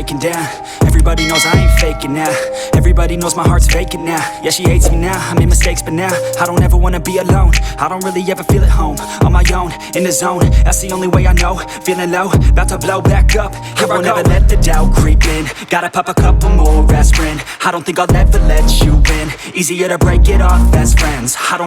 breaking down. Everybody knows I ain't faking now. Everybody knows my heart's vacant now. Yeah, she hates me now, I made mistakes but now I don't ever wanna be alone. I don't really ever feel at home. On my own, in the zone, that's the only way I know. Feeling low, about to blow back up. Here I won't ever let the doubt creep in. Gotta pop a couple more aspirin. I don't think I'll ever let you in. Easier to break it off best friends. I don't